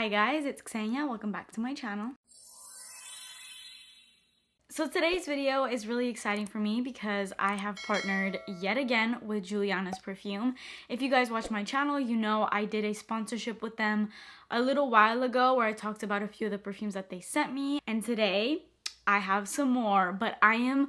Hi guys, it's Ksenia. Welcome back to my channel. So today's video is really exciting for me because I have partnered yet again with Julianna'S Perfume. If you guys watch my channel, you know I did a sponsorship with them a little while ago where I talked about a few of the perfumes that they sent me. And today I have some more, but I'm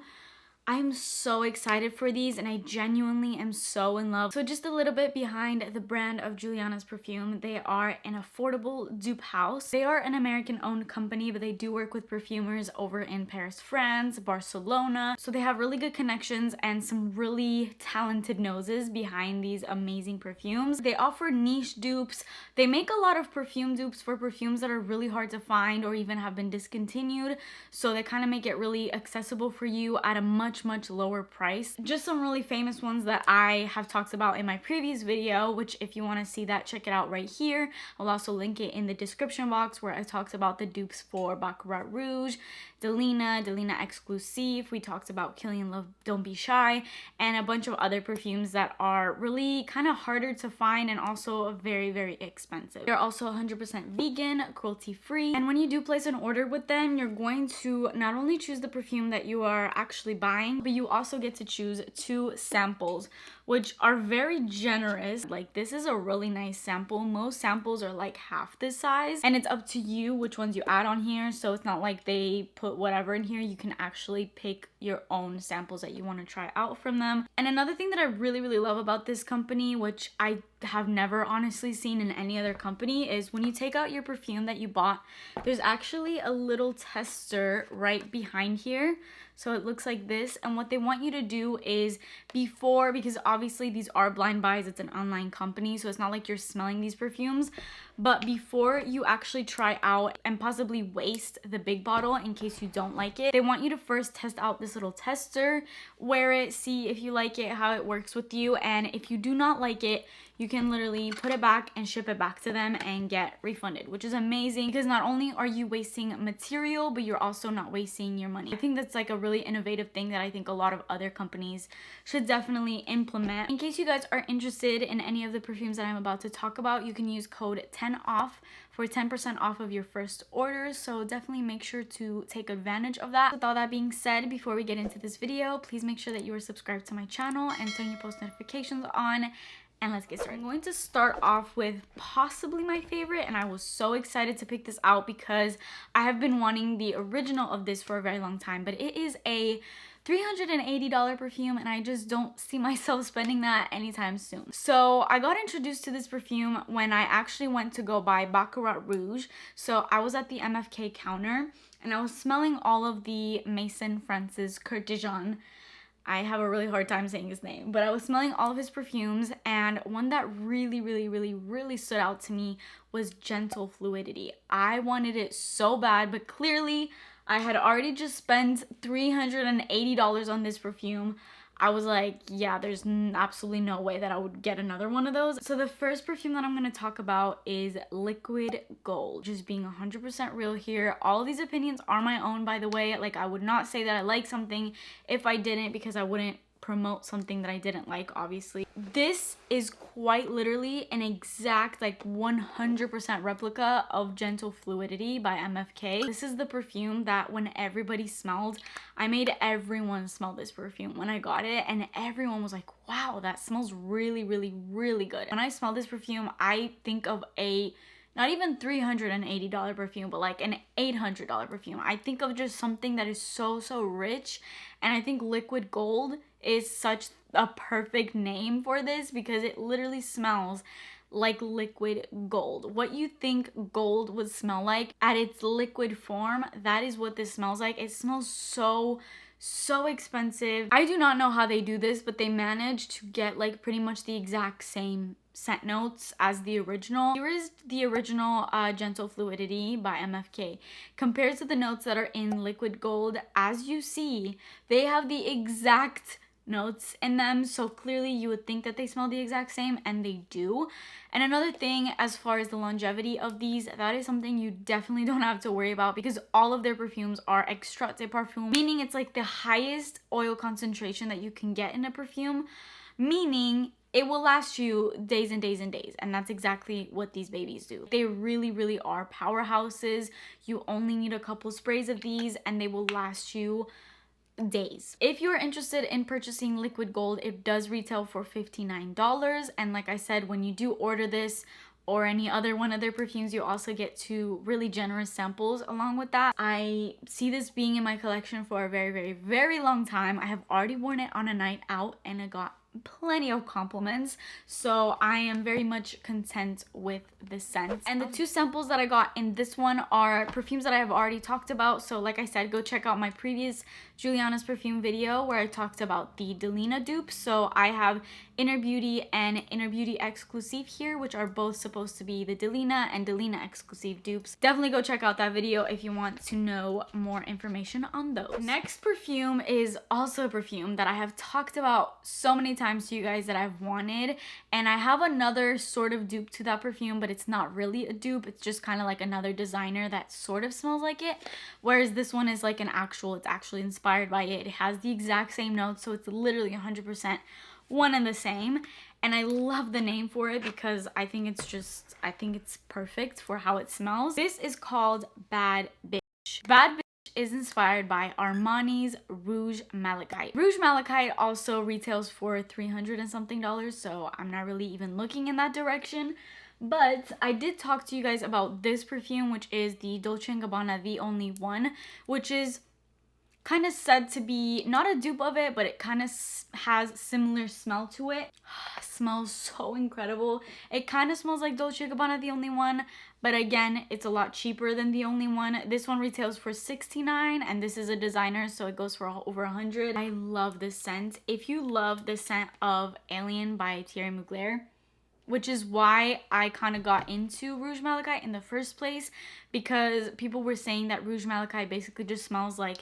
so excited for these and I genuinely am so in love. So just a little bit behind the brand of Julianna'S Perfume. They are an affordable dupe house. They are an American owned company, but they do work with perfumers over in Paris, France, Barcelona. So they have really good connections and some really talented noses behind these amazing perfumes. They offer niche dupes. They make a lot of perfume dupes for perfumes that are really hard to find or even have been discontinued. So they kind of make it really accessible for you at a much lower price. Just some really famous ones that I have talked about in my previous video, which if you want to see that, check it out right here. I'll also link it in the description box where I talked about the dupes for Baccarat Rouge, Delina Exclusive. We talked about Killing Love Don't Be Shy, and a bunch of other perfumes that are really kind of harder to find and also very expensive. They're also 100% vegan, cruelty free, and when you do place an order with them, you're going to not only choose the perfume that you are actually buying, but you also get to choose 2 samples, which are very generous. Like, this is a really nice sample. Most samples are like half this size, and it's up to you which ones you add on here. So it's not like they put whatever in here. You can actually pick your own samples that you want to try out from them. And another thing that I really love about this company, which I have never honestly seen in any other company, is when you take out your perfume that you bought, there's actually a little tester right behind here. So it looks like this, and what they want you to do is because obviously these are blind buys, it's an online company, so it's not like you're smelling these perfumes, but before you actually try out and possibly waste the big bottle in case you don't like it, they want you to first test out this little tester, wear it, see if you like it, how it works with you, and if you do not like it, you can literally put it back and ship it back to them and get refunded, which is amazing because not only are you wasting material, but you're also not wasting your money. I think that's like a really innovative thing that I think a lot of other companies should definitely implement. In case you guys are interested in any of the perfumes that I'm about to talk about, you can use code 10OFF for 10% off of your first orders, so definitely make sure to take advantage of that. With all that being said, before we get into this video, please make sure that you are subscribed to my channel and turn your post notifications on. And let's get started. I'm going to start off with possibly my favorite, and I was so excited to pick this out because I have been wanting the original of this for a very long time, but it is a $380 perfume and I just don't see myself spending that anytime soon. So I got introduced to this perfume when I actually went to go buy Baccarat Rouge. So I was at the MFK counter and I was smelling all of the Maison Francis Curtijan. I have a really hard time saying his name, but I was smelling all of his perfumes, and one that really stood out to me was Gentle Fluidity. I wanted it so bad, but clearly I had already just spent $380 on this perfume. I was like, yeah, there's absolutely no way that I would get another one of those. So the first perfume that I'm going to talk about is Liquid Gold. Just being 100% real here. All of these opinions are my own, by the way. Like, I would not say that I like something if I didn't, because I wouldn't promote something that I didn't like, obviously. This is quite literally an exact, like 100% replica of Gentle Fluidity by MFK. This is the perfume that when everybody smelled, I made everyone smell this perfume when I got it, and everyone was like, wow, that smells really good. When I smell this perfume, I think of a not even $380 perfume, but like an $800 perfume. I think of just something that is so rich, and I think Liquid Gold is such a perfect name for this because it literally smells like liquid gold. What you think gold would smell like at its liquid form, that is what this smells like. It smells so expensive. I do not know how they do this, but they manage to get like pretty much the exact same scent notes as the original. Here is the original Gentle Fluidity by MFK. Compared to the notes that are in Liquid Gold, as you see, they have the exact notes in them, so clearly you would think that they smell the exact same, and they do. And another thing, as far as the longevity of these, that is something you definitely don't have to worry about because all of their perfumes are extrait de parfum, meaning it's like the highest oil concentration that you can get in a perfume, meaning it will last you days and days and days. And that's exactly what these babies do. They really, really are powerhouses. You only need a couple sprays of these and they will last you days. If you're interested in purchasing liquid gold, it does retail for $59. And like I said, when you do order this or any other one of their perfumes, you also get 2 really generous samples along with that. I see this being in my collection for a very, very, very long time. I have already worn it on a night out and it got plenty of compliments, so I am very much content with the scent. And the 2 samples that I got in this one are perfumes that I have already talked about. So like I said, go check out my previous Julianna'S Perfume video where I talked about the Delina dupes. So I have Inner Beauty and Inner Beauty Exclusive here, which are both supposed to be the Delina and Delina Exclusive dupes. Definitely go check out that video if you want to know more information on those. Next perfume is also a perfume that I have talked about so many times to you guys that I've wanted, and I have another sort of dupe to that perfume, but it's not really a dupe. It's just kind of like another designer that sort of smells like it, whereas this one is like it's actually inspired by it. It has the exact same notes, so it's literally 100% one and the same. And I love the name for it because I think it's perfect for how it smells. This is called Bad Bitch. Bad Bitch is inspired by Armani's Rouge Malachite. Rouge Malachite also retails for $300 and something, so I'm not really even looking in that direction. But I did talk to you guys about this perfume, which is the Dolce & Gabbana The Only One, which is kind of said to be not a dupe of it, but it kind of has similar smell to it. Smells so incredible. It kind of smells like Dolce & Gabbana The Only One, but again, it's a lot cheaper than The Only One. This one retails for $69, and this is a designer, so it goes for over $100. I love this scent. If you love the scent of Alien by Thierry Mugler, which is why I kind of got into Rouge Malachite in the first place, because people were saying that Rouge Malachite basically just smells like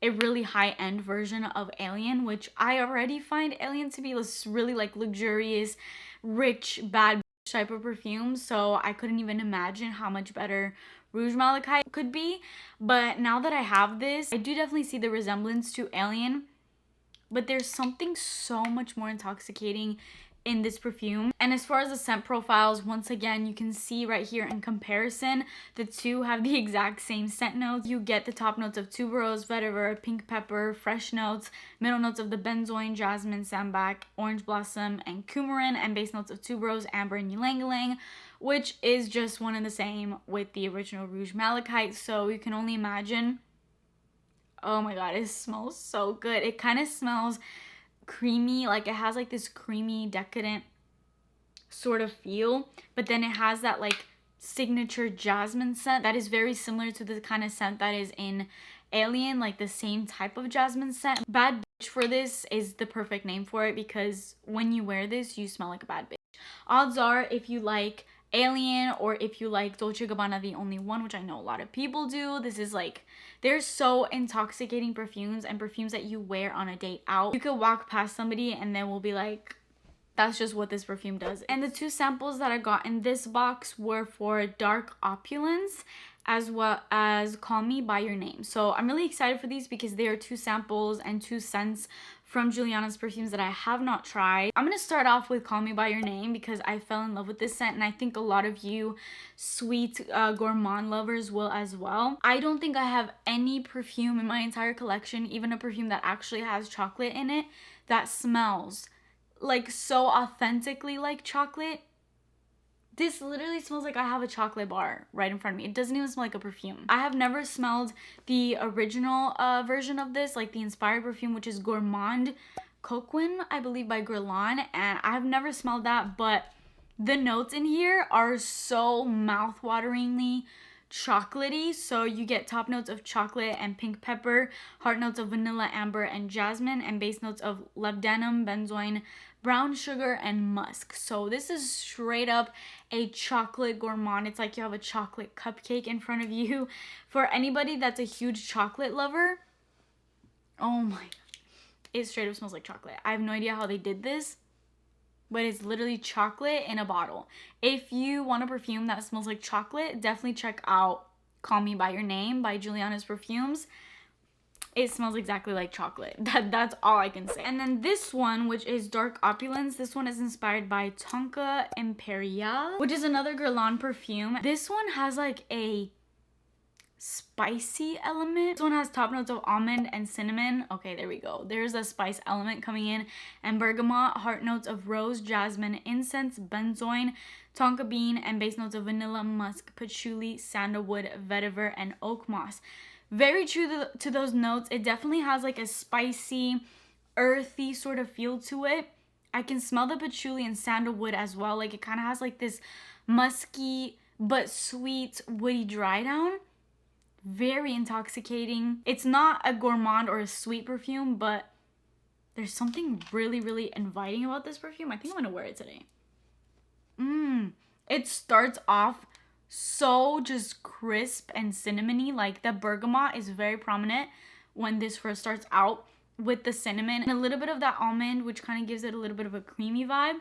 a really high-end version of Alien, which I already find Alien to be this really like luxurious, rich, bad type of perfume, so I couldn't even imagine how much better Rouge Malachite could be. But now that I have this, I do definitely see the resemblance to Alien, but there's something so much more intoxicating in this perfume. And as far as the scent profiles, once again, you can see right here in comparison, the 2 have the exact same scent notes. You get the top notes of tuberose, vetiver, pink pepper, fresh notes, middle notes of the benzoin, jasmine, sambac, orange blossom, and coumarin, and base notes of tuberose, amber, and ylang-ylang, which is just one and the same with the original Rouge Malachite. So you can only imagine. Oh my god, it smells so good. It kind of smells creamy, like it has like this creamy decadent sort of feel, but then it has that like signature jasmine scent that is very similar to the kind of scent that is in Alien, like the same type of jasmine scent. Bad Bitch for this is the perfect name for it, because when you wear this, you smell like a bad bitch. Odds are, if you like Alien or if you like Dolce & Gabbana The Only One, which I know a lot of people do, this is like, they're so intoxicating perfumes, and perfumes that you wear on a date out. You could walk past somebody and they will be like, that's just what this perfume does. And the 2 samples that I got in this box were for Dark Opulence as well as Call Me By Your Name. So I'm really excited for these because they are 2 samples and 2 scents from Julianna'S Perfumes that I have not tried. I'm going to start off with Call Me By Your Name because I fell in love with this scent, and I think a lot of you sweet gourmand lovers will as well. I don't think I have any perfume in my entire collection, even a perfume that actually has chocolate in it, that smells like so authentically like chocolate. This literally smells like I have a chocolate bar right in front of me. It doesn't even smell like a perfume. I have never smelled the original version of this, like the inspired perfume, which is Gourmand Coquin, I believe, by Guerlain, and I have never smelled that, but the notes in here are so mouth-wateringly chocolatey. So you get top notes of chocolate and pink pepper, heart notes of vanilla, amber, and jasmine, and base notes of labdanum, benzoin, brown sugar, and musk. So this is straight up a chocolate gourmand. It's like you have a chocolate cupcake in front of you. For anybody that's a huge chocolate lover, oh my god, it straight up smells like chocolate. I have no idea how they did this, but it's literally chocolate in a bottle. If you want a perfume that smells like chocolate, definitely check out Call Me By Your Name by Julianna'S Perfumes. it smells exactly like chocolate. That's all I can say. And then this one, which is Dark Opulence, this one is inspired by Tonka Imperial, which is another Guerlain perfume. This one has like a spicy element. This one has top notes of almond and cinnamon. Okay, there we go. There's a spice element coming in. And bergamot, heart notes of rose, jasmine, incense, benzoin, tonka bean, and base notes of vanilla, musk, patchouli, sandalwood, vetiver, and oak moss. Very true to those notes. It definitely has like a spicy, earthy sort of feel to it. I can smell the patchouli and sandalwood as well. Like it kind of has like this musky but sweet woody dry down. Very intoxicating. It's not a gourmand or a sweet perfume, but there's something really, really inviting about this perfume. I think I'm gonna wear it today. It starts off so just crisp and cinnamony. Like the bergamot is very prominent when this first starts out, with the cinnamon and a little bit of that almond, which kind of gives it a little bit of a creamy vibe.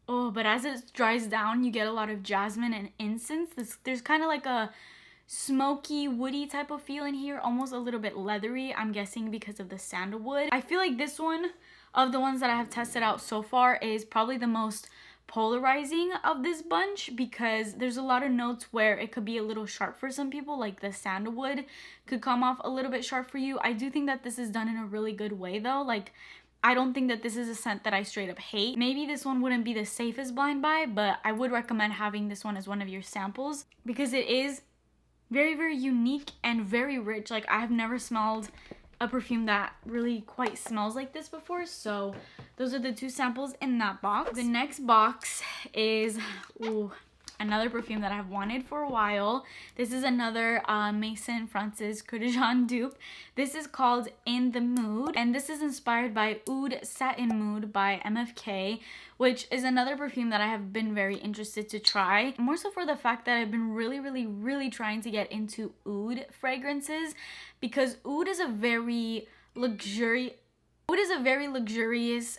Oh, but as it dries down, you get a lot of jasmine and incense. There's kind of like a smoky, woody type of feel in here, almost a little bit leathery, I'm guessing because of the sandalwood. I feel like this one, of the ones that I have tested out so far, is probably the most polarizing of this bunch, because there's a lot of notes where it could be a little sharp for some people, like the sandalwood could come off a little bit sharp for you. I do think that this is done in a really good way though. Like, I don't think that this is a scent that I straight up hate. Maybe this one wouldn't be the safest blind buy, but I would recommend having this one as one of your samples, because it is very, very unique and very rich. Like, I have never smelled a perfume that really quite smells like this before. So those are the two samples in that box. The next box is another perfume that I've wanted for a while. This is another Maison Francis Courtisan dupe. This is called In the Mood, and this is inspired by Oud Satin Mood by MFK, which is another perfume that I have been very interested to try, more so for the fact that I've been really trying to get into oud fragrances, because oud is a very luxurious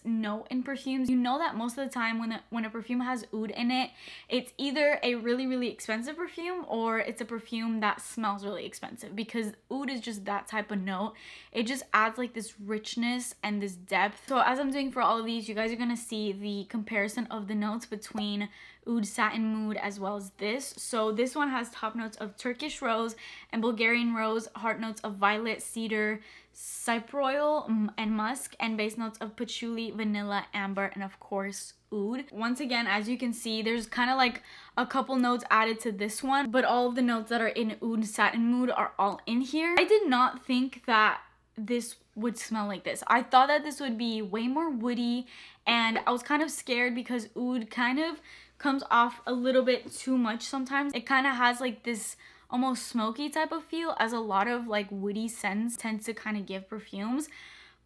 note in perfumes. You know that most of the time when a perfume has oud in it, it's either a really expensive perfume or it's a perfume that smells really expensive, because oud is just that type of note. It just adds like this richness and this depth. So as I'm doing for all of these, you guys are gonna see the comparison of the notes between Oud Satin Mood as well as this. So this one has top notes of Turkish rose and Bulgarian rose, heart notes of violet, cedar, cyproyal, and musk, and base notes of patchouli, vanilla, amber, and of course oud. Once again, as you can see, there's kind of like a couple notes added to this one, but all of the notes that are in Oud Satin Mood are all in here. I did not think that this would smell like this. I thought that this would be way more woody, and I was kind of scared because oud kind of comes off a little bit too much sometimes. It kind of has like this almost smoky type of feel, as a lot of like woody scents tend to kind of give perfumes.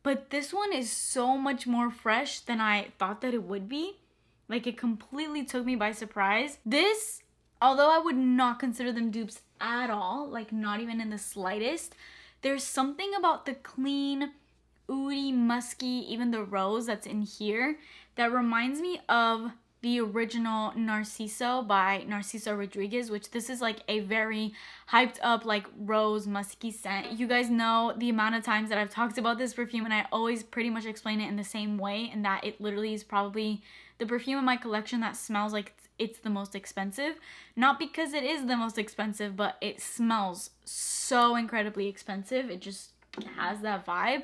But this one is so much more fresh than I thought that it would be. Like, it completely took me by surprise. This, although I would not consider them dupes at all, like not even in the slightest, there's something about the clean, oudy, musky, even the rose that's in here, that reminds me of the original Narciso by Narciso Rodriguez, which this is like a very hyped up like rose musky scent. You guys know the amount of times that I've talked about this perfume, and I always pretty much explain it in the same way, and that it literally is probably the perfume in my collection that smells like it's the most expensive. Not because it is the most expensive, but it smells so incredibly expensive. It just has that vibe.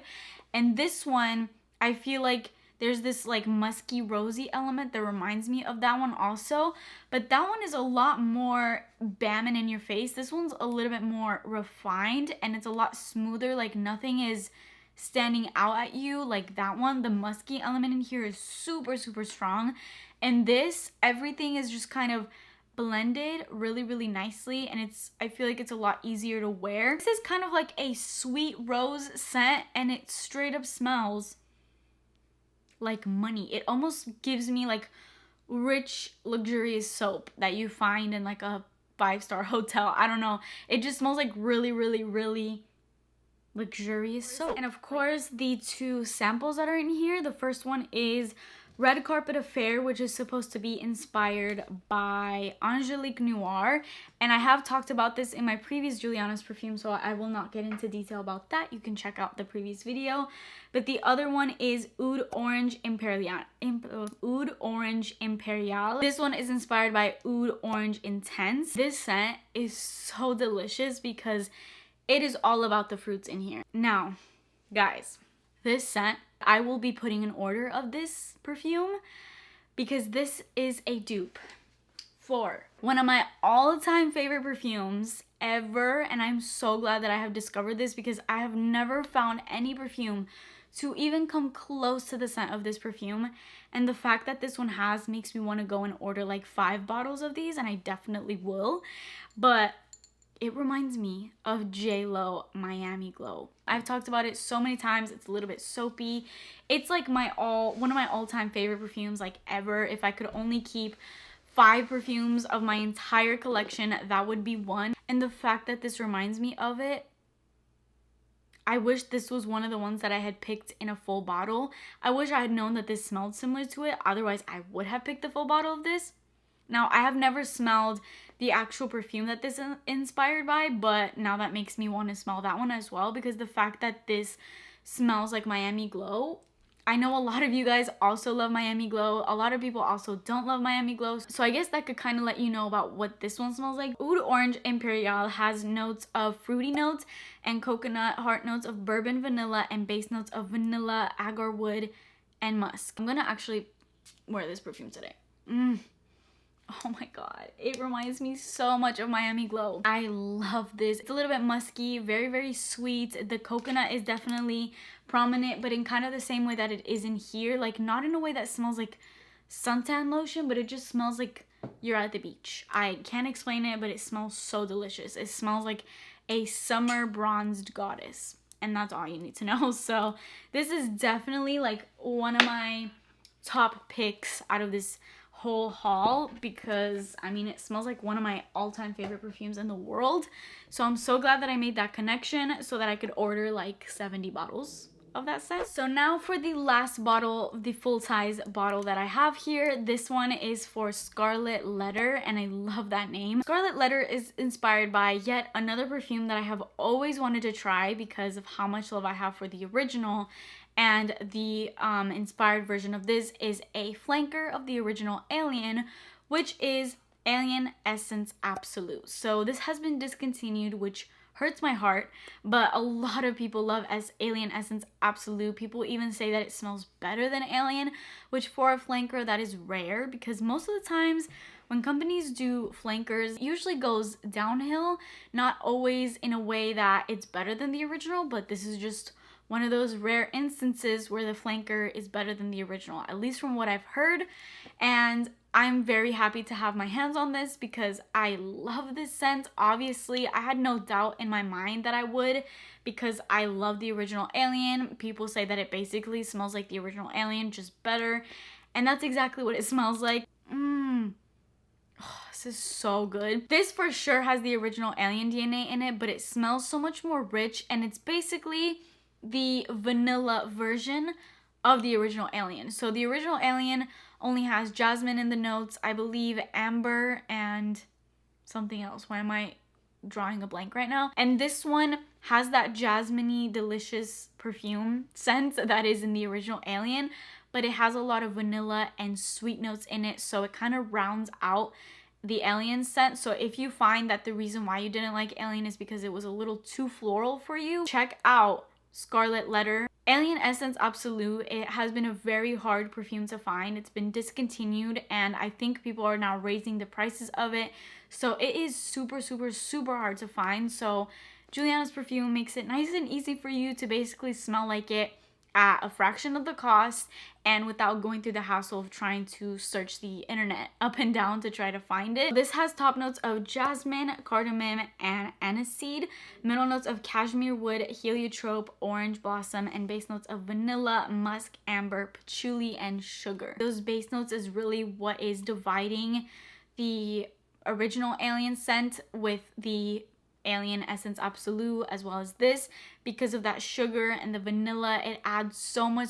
And this one, I feel like there's this like musky rosy element that reminds me of that one also, but that one is a lot more bam and in your face. This one's a little bit more refined, and it's a lot smoother. Like, nothing is standing out at you like that one. The musky element in here is super strong, and this, everything is just kind of blended really nicely, and I feel like it's a lot easier to wear. This is kind of like a sweet rose scent, and it straight up smells like money. It almost gives me like rich, luxurious soap that you find in like a 5-star hotel. I don't know. It just smells like really luxurious soap. And of course, the two samples that are in here, the first one is Red Carpet Affair, which is supposed to be inspired by Angelique Noir. And I have talked about this in my previous Julianna'S Perfume, so I will not get into detail about that. You can check out the previous video. But the other one is Oud Orange Imperial. Oud Orange Imperial. This one is inspired by Oud Orange Intense. This scent is so delicious because it is all about the fruits in here. Now, guys, this scent, I will be putting an order of this perfume because this is a dupe for one of my all-time favorite perfumes ever, and I'm so glad that I have discovered this because I have never found any perfume to even come close to the scent of this perfume. And the fact that this one has makes me want to go and order like 5 bottles of these, and I definitely will. But it reminds me of J.Lo Miami Glow. I've talked about it so many times. It's a little bit soapy. It's like one of my all-time favorite perfumes like ever. If I could only keep 5 perfumes of my entire collection, that would be one. And the fact that this reminds me of it, I wish this was one of the ones that I had picked in a full bottle. I wish I had known that this smelled similar to it. Otherwise, I would have picked the full bottle of this. Now, I have never smelled the actual perfume that this is inspired by, but now that makes me want to smell that one as well, because the fact that this smells like Miami Glow, I know a lot of you guys also love Miami Glow. A lot of people also don't love Miami Glow. So I guess that could kind of let you know about what this one smells like. Oud Orange Imperial has notes of fruity notes and coconut, heart notes of bourbon vanilla, and base notes of vanilla, agar wood, and musk. I'm gonna actually wear this perfume today. Oh my god, it reminds me so much of Miami Glow. I love this. It's a little bit musky, very, very sweet. The coconut is definitely prominent, but in kind of the same way that it is in here. Like, not in a way that smells like suntan lotion, but it just smells like you're at the beach. I can't explain it, but it smells so delicious. It smells like a summer bronzed goddess, and that's all you need to know. So this is definitely like one of my top picks out of this whole haul, because I mean, it smells like one of my all-time favorite perfumes in the world. So I'm so glad that I made that connection so that I could order like 70 bottles of that scent. So now for the last bottle, the full-size bottle that I have here. This one is for Scarlet Letter, and I love that name. Scarlet Letter is inspired by yet another perfume that I have always wanted to try because of how much love I have for the original. And the inspired version of this is a flanker of the original Alien, which is Alien Essence Absolute. So this has been discontinued, which hurts my heart, but a lot of people love Alien Essence Absolute. People even say that it smells better than Alien, which for a flanker, that is rare, because most of the times when companies do flankers, it usually goes downhill, not always in a way that it's better than the original, but this is just one of those rare instances where the flanker is better than the original, at least from what I've heard. And I'm very happy to have my hands on this because I love this scent. Obviously, I had no doubt in my mind that I would, because I love the original Alien. People say that it basically smells like the original Alien, just better. And that's exactly what it smells like. Oh, this is so good. This for sure has the original Alien DNA in it, but it smells so much more rich, and it's basically the vanilla version of the original Alien. So the original Alien only has jasmine in the notes, I believe amber and something else. Why am I drawing a blank right now? And this one has that jasmine-y delicious perfume scent that is in the original Alien, but it has a lot of vanilla and sweet notes in it, so it kind of rounds out the Alien scent. So if you find that the reason why you didn't like Alien is because it was a little too floral for you, check out Scarlet Letter. Alien Essence Absolute, it has been a very hard perfume to find. It's been discontinued, and I think people are now raising the prices of it. So it is super, super, super hard to find. So Julianna'S Perfume makes it nice and easy for you to basically smell like it at a fraction of the cost and without going through the hassle of trying to search the internet up and down to try to find it. This has top notes of jasmine, cardamom, and aniseed, middle notes of cashmere wood, heliotrope, orange blossom, and base notes of vanilla, musk, amber, patchouli, and sugar. Those base notes is really what is dividing the original Alien scent with the Alien Essence Absolute as well as this. Because of that sugar and the vanilla, it adds so much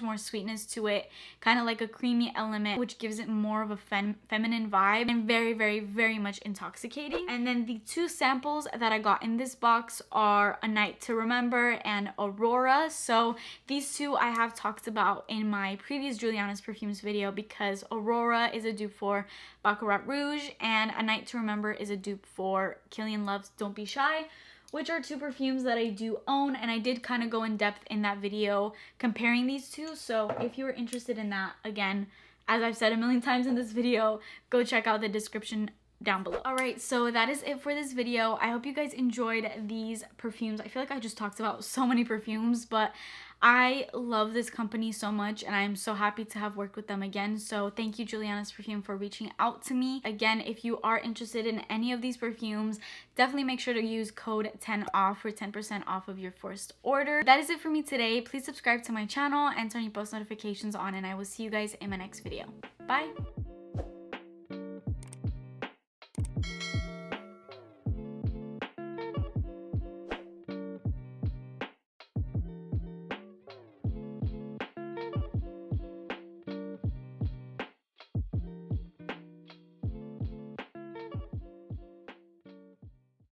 more sweetness to it, kind of like a creamy element, which gives it more of a feminine vibe and very much intoxicating. And then the two samples that I got in this box are A Night to Remember and Aurora. So these two I have talked about in my previous Julianna'S Perfumes video, because Aurora is a dupe for Baccarat Rouge and A Night to Remember is a dupe for Killian Love's Don't Be Shy, which are two perfumes that I do own, and I did kind of go in depth in that video comparing these two. So if you were interested in that, again, as I've said a million times in this video, go check out the description down below. Alright, so that is it for this video. I hope you guys enjoyed these perfumes. I feel like I just talked about so many perfumes, but I love this company so much and I'm so happy to have worked with them again. So thank you, Julianna'S Perfume, for reaching out to me. Again, if you are interested in any of these perfumes, definitely make sure to use code 10OFF for 10% off of your first order. That is it for me today. Please subscribe to my channel and turn your post notifications on, and I will see you guys in my next video. Bye!